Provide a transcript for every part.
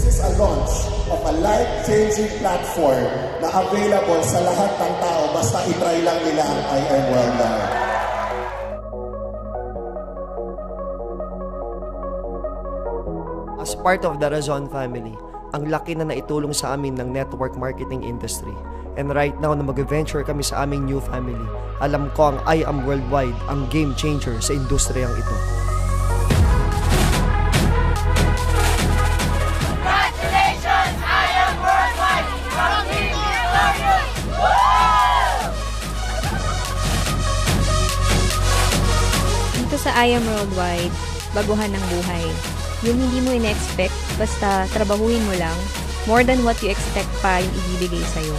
is a launch of a life-changing platform na available sa lahat ng tao basta itry lang nila ang I Am Worldwide. As part of the Razon family, ang laki na naitulong sa amin ng network marketing industry. And right now na mag-venture kami sa aming new family, alam ko ang I Am Worldwide ang game changer sa industriyang ito. Congratulations! I Am Worldwide! From Team Glorious! Dito sa I Am Worldwide, baguhan ng buhay. Yung hindi mo in-expect, basta trabahuin mo lang, more than what you expect pa yung ibibigay sa'yo.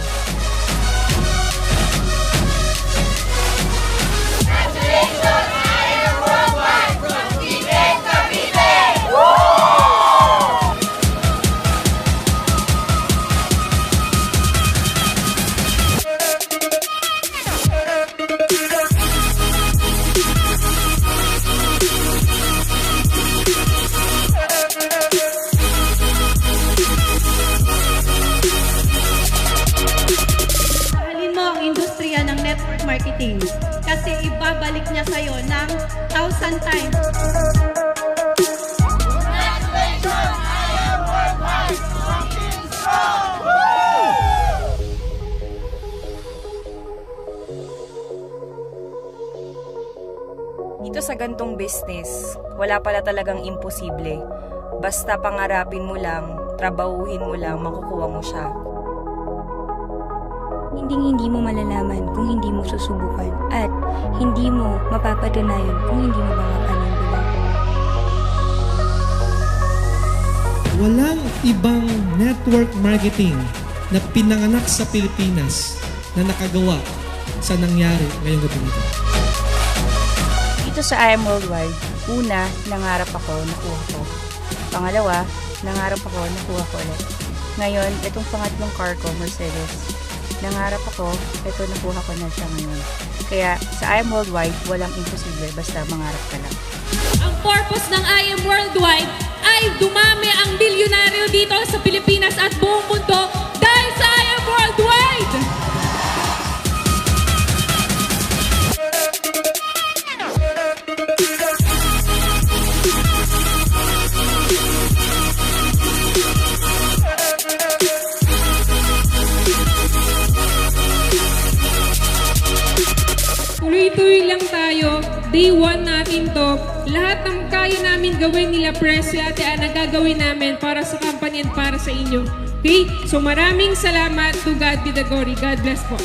Congratulations! I Am Worldwide! From Team Cavite! Mahalin mo ang industriya ng network marketing kasi ibabalik niya sa'yo ng 1,000 times. Congratulations! I Am Worldwide! From Team Strong! Dito sa gantong business, wala pala talagang imposible. Basta pangarapin mo lang, trabahuhin mo lang, makukuha mo siya. Hindi mo malalaman kung hindi mo susubukan at hindi mo mapapatunayan kung hindi mo makapanimbulan. Walang ibang network marketing na pinanganak sa Pilipinas na nakagawa sa nangyari ngayong gabi nito. Dito sa I Am Worldwide, una, nangarap ako, nakuha ko. Pangalawa, nangarap ako, nakuha ko ulit. Ngayon, itong pangatlong car ko, Mercedes. Nangarap ako, ito nakuha ko na siya ngayon. Kaya sa I Am Worldwide, walang imposible, basta mangarap ka lang. Ang purpose ng I Am Worldwide ay dumami ang bilyonaryo dito sa Pilipinas at buong mundo dahil sa I Am Worldwide! Tuloy-tuloy lang tayo. Day 1 natin to. Lahat ng kaya namin gawin nila Presley Ate Ana gagawin namin para sa company at para sa inyo. Okay? So maraming salamat. To God be the glory. God bless po.